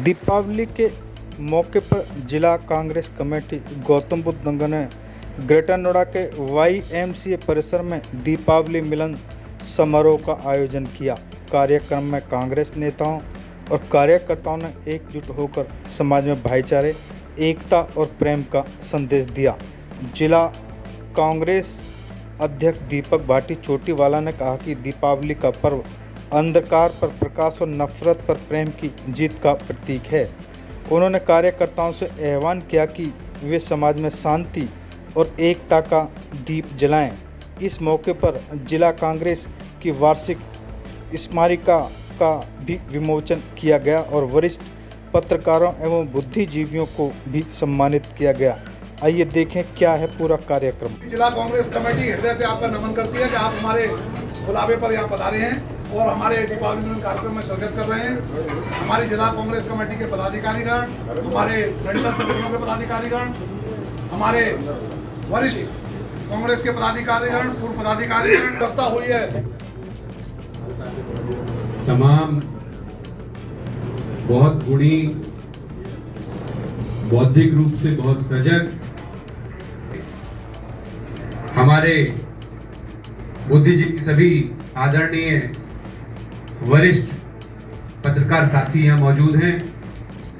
दीपावली के मौके पर जिला कांग्रेस कमेटी गौतम बुद्ध नगर ने ग्रेटर नोएडा के YMCA परिसर में दीपावली मिलन समारोह का आयोजन किया। कार्यक्रम में कांग्रेस नेताओं और कार्यकर्ताओं ने एकजुट होकर समाज में भाईचारे, एकता और प्रेम का संदेश दिया। जिला कांग्रेस अध्यक्ष दीपक भाटी चोटीवाला ने कहा कि दीपावली का पर्व अंधकार पर प्रकाश और नफरत पर प्रेम की जीत का प्रतीक है। उन्होंने कार्यकर्ताओं से आह्वान किया कि वे समाज में शांति और एकता का दीप जलाएं। इस मौके पर जिला कांग्रेस की वार्षिक स्मारिका का भी विमोचन किया गया और वरिष्ठ पत्रकारों एवं बुद्धिजीवियों को भी सम्मानित किया गया। आइए देखें क्या है पूरा कार्यक्रम। जिला कांग्रेस कमेटी हृदय से आपका नमन करती है कि आप हमारे बुलावे पर यहाँ पधारे हैं और हमारे दीपावली मिलन कार्यक्रम में शिरकत कर रहे हैं। हमारी जिला कांग्रेस कमेटी के पदाधिकारीगण, हमारे मेडिकल संगठनों के पदाधिकारीगण, हमारे वरिष्ठ कांग्रेस के पदाधिकारीगण, पूर्व पदाधिकारीगण व्यवस्था हुई है। तमाम बहुत गुणी, बौद्धिक रूप से बहुत सजग हमारे बुद्धिजीवी सभी आदरणीय वरिष्ठ पत्रकार साथी यहाँ मौजूद हैं।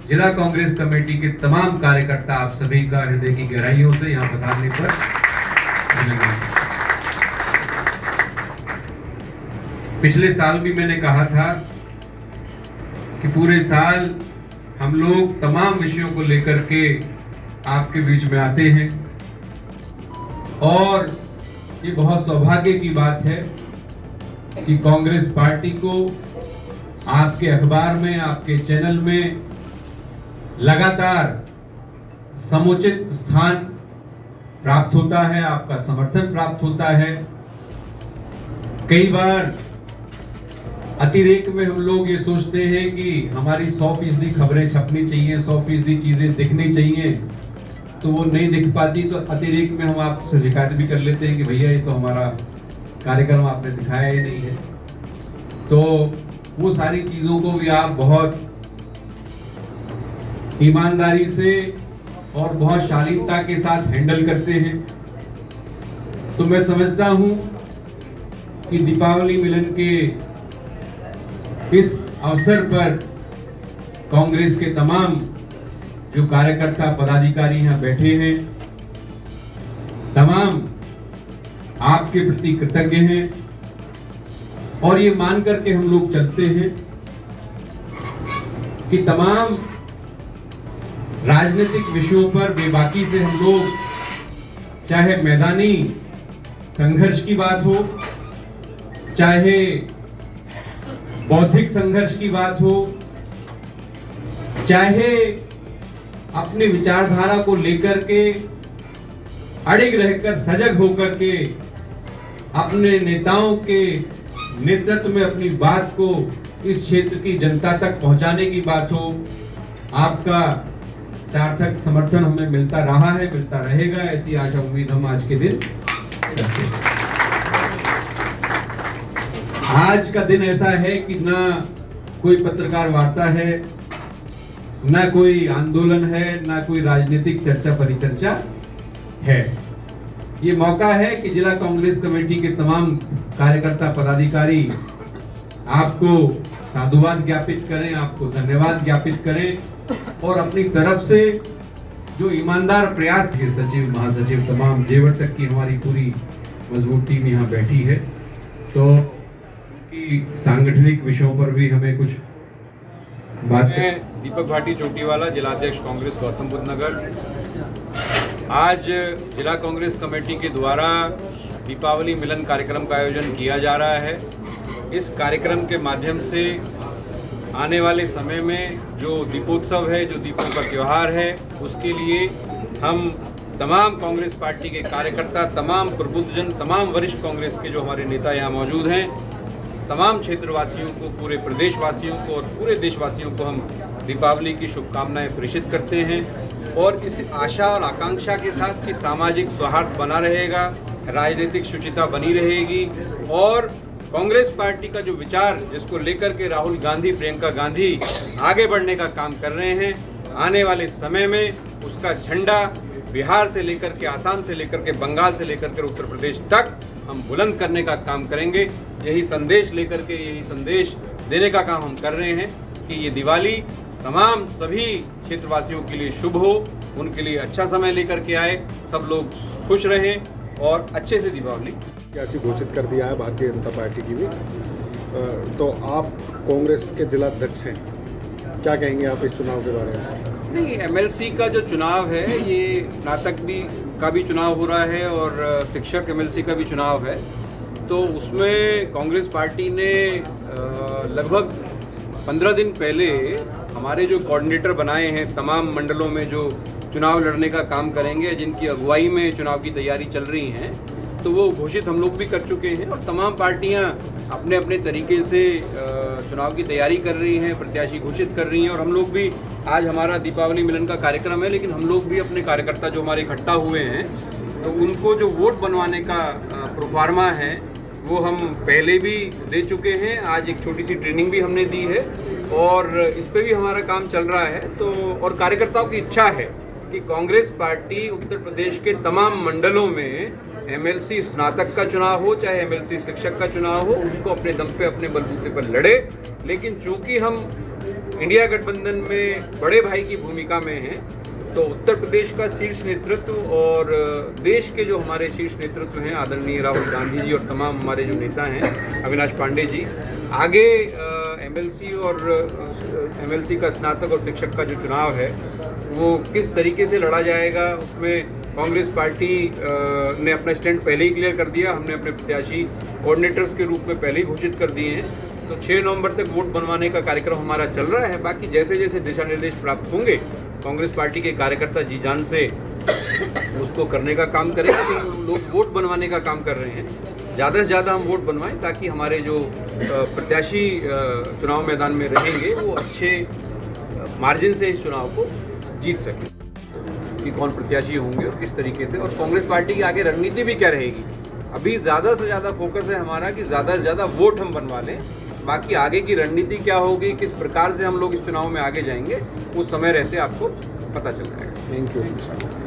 जिला कांग्रेस कमेटी के तमाम कार्यकर्ता, आप सभी का हृदय की गहराइयों से यहाँ पधारने पर धन्यवाद। पिछले साल भी मैंने कहा था कि पूरे साल हम लोग तमाम विषयों को लेकर के आपके बीच में आते हैं और ये बहुत सौभाग्य की बात है कि कांग्रेस पार्टी को आपके अखबार में, आपके चैनल में लगातार समुचित स्थान प्राप्त होता है, आपका समर्थन प्राप्त होता है। कई बार अतिरेक में हम लोग ये सोचते हैं कि हमारी 100% खबरें छपनी चाहिए, 100% चीजें दिखनी चाहिए, तो वो नहीं दिख पाती, तो अतिरेक में हम आपसे शिकायत भी कर लेते हैं कि भैया ये तो हमारा कार्यक्रम आपने दिखाया ही नहीं है। तो वो सारी चीजों को भी आप बहुत ईमानदारी से और बहुत शालीनता के साथ हैंडल करते हैं। तो मैं समझता हूं कि दीपावली मिलन के इस अवसर पर कांग्रेस के तमाम जो कार्यकर्ता पदाधिकारी यहाँ बैठे हैं, तमाम आपके प्रति कृतज्ञ हैं और ये मान करके हम लोग चलते हैं कि तमाम राजनीतिक विषयों पर बेबाकी से हम लोग, चाहे मैदानी संघर्ष की बात हो, चाहे बौद्धिक संघर्ष की बात हो, चाहे अपनी विचारधारा को लेकर के अड़िग रहकर, सजग होकर के अपने नेताओं के नेतृत्व में अपनी बात को इस क्षेत्र की जनता तक पहुंचाने की बात हो, आपका सार्थक समर्थन हमें मिलता रहा है, मिलता रहेगा, ऐसी आशा उम्मीद हम आज के दिन करते हैं। आज का दिन ऐसा है कि ना कोई पत्रकार वार्ता है, ना कोई आंदोलन है, ना कोई राजनीतिक चर्चा परिचर्चा है। ये मौका है कि जिला कांग्रेस कमेटी के तमाम कार्यकर्ता पदाधिकारी आपको साधुवाद ज्ञापित करें, आपको धन्यवाद ज्ञापित करें और अपनी तरफ से जो ईमानदार प्रयास के सचिव, महासचिव, तमाम जेवर तक की हमारी पूरी मजबूत टीम यहाँ बैठी है, तो उनकी सांगठनिक विषयों पर भी हमें कुछ बात करें। दीपक भाटी चोटीवाला, जिलाध्यक्ष कांग्रेस गौतम बुद्ध नगर। आज जिला कांग्रेस कमेटी के द्वारा दीपावली मिलन कार्यक्रम का आयोजन किया जा रहा है। इस कार्यक्रम के माध्यम से आने वाले समय में जो दीपोत्सव है, जो दीपों का त्यौहार है, उसके लिए हम तमाम कांग्रेस पार्टी के कार्यकर्ता, तमाम प्रबुद्धजन, तमाम वरिष्ठ कांग्रेस के जो हमारे नेता यहाँ मौजूद हैं, तमाम क्षेत्रवासियों को, पूरे प्रदेशवासियों को और पूरे देशवासियों को हम दीपावली की शुभकामनाएं प्रेषित करते हैं और इस आशा और आकांक्षा के साथ कि सामाजिक सौहार्द बना रहेगा, राजनीतिक शुचिता बनी रहेगी और कांग्रेस पार्टी का जो विचार जिसको लेकर के राहुल गांधी, प्रियंका गांधी आगे बढ़ने का काम कर रहे हैं, आने वाले समय में उसका झंडा बिहार से लेकर के, आसाम से लेकर के, बंगाल से लेकर के उत्तर प्रदेश तक हम बुलंद करने का काम करेंगे। यही संदेश लेकर के, यही संदेश देने का काम हम कर रहे हैं कि ये दिवाली तमाम सभी क्षेत्रवासियों के लिए शुभ हो, उनके लिए अच्छा समय लेकर के आए, सब लोग खुश रहें और अच्छे से दीपावली। प्रत्याशी घोषित कर दिया है भारतीय जनता पार्टी की भी, तो आप कांग्रेस के जिला अध्यक्ष हैं, क्या कहेंगे आप इस चुनाव के बारे में? नहीं, एमएलसी का जो चुनाव है ये स्नातक का भी चुनाव हो रहा है और शिक्षक एमएलसी का भी चुनाव है। तो उसमें कांग्रेस पार्टी ने लगभग 15 दिन पहले हमारे जो कोऑर्डिनेटर बनाए हैं तमाम मंडलों में जो चुनाव लड़ने का काम करेंगे, जिनकी अगुवाई में चुनाव की तैयारी चल रही हैं, तो वो घोषित हम लोग भी कर चुके हैं और तमाम पार्टियां अपने अपने तरीके से चुनाव की तैयारी कर रही हैं, प्रत्याशी घोषित कर रही हैं। और हम लोग भी, आज हमारा दीपावली मिलन का कार्यक्रम है, लेकिन हम लोग भी अपने कार्यकर्ता जो हमारे इकट्ठा हुए हैं, तो उनको जो वोट बनवाने का प्रोफार्मा है वो हम पहले भी दे चुके हैं। आज एक छोटी सी ट्रेनिंग भी हमने दी है और इस पे भी हमारा काम चल रहा है। तो और कार्यकर्ताओं की इच्छा है कि कांग्रेस पार्टी उत्तर प्रदेश के तमाम मंडलों में एमएलसी स्नातक का चुनाव हो चाहे एमएलसी शिक्षक का चुनाव हो, उसको अपने दम पे, अपने बलबूते पर लड़े। लेकिन चूंकि हम इंडिया गठबंधन में बड़े भाई की भूमिका में हैं, तो उत्तर प्रदेश का शीर्ष नेतृत्व और देश के जो हमारे शीर्ष नेतृत्व हैं, आदरणीय राहुल गांधी जी और तमाम हमारे जो नेता हैं, अविनाश पांडे जी, आगे एमएलसी का स्नातक और शिक्षक का जो चुनाव है वो किस तरीके से लड़ा जाएगा, उसमें कांग्रेस पार्टी ने अपना स्टैंड पहले ही क्लियर कर दिया। हमने अपने प्रत्याशी कोऑर्डिनेटर्स के रूप में पहले ही घोषित कर दिए हैं। तो 6 नवंबर तक वोट बनवाने का कार्यक्रम हमारा चल रहा है। बाकी जैसे जैसे दिशा निर्देश प्राप्त होंगे, कांग्रेस पार्टी के कार्यकर्ता जी जान से उसको करने का काम करेंगे। तो लोग वोट बनवाने का काम कर रहे हैं, ज़्यादा से ज़्यादा हम वोट बनवाएं ताकि हमारे जो प्रत्याशी चुनाव मैदान में रहेंगे वो अच्छे मार्जिन से इस चुनाव को जीत सकें। कि कौन प्रत्याशी होंगे और किस तरीके से, और कांग्रेस पार्टी की आगे रणनीति भी क्या रहेगी। अभी ज़्यादा से ज़्यादा फोकस है हमारा कि ज़्यादा से ज़्यादा वोट हम बनवा लें। बाकी आगे की रणनीति क्या होगी, किस प्रकार से हम लोग इस चुनाव में आगे जाएंगे, उस समय रहते आपको पता चल जाएगा। Thank you.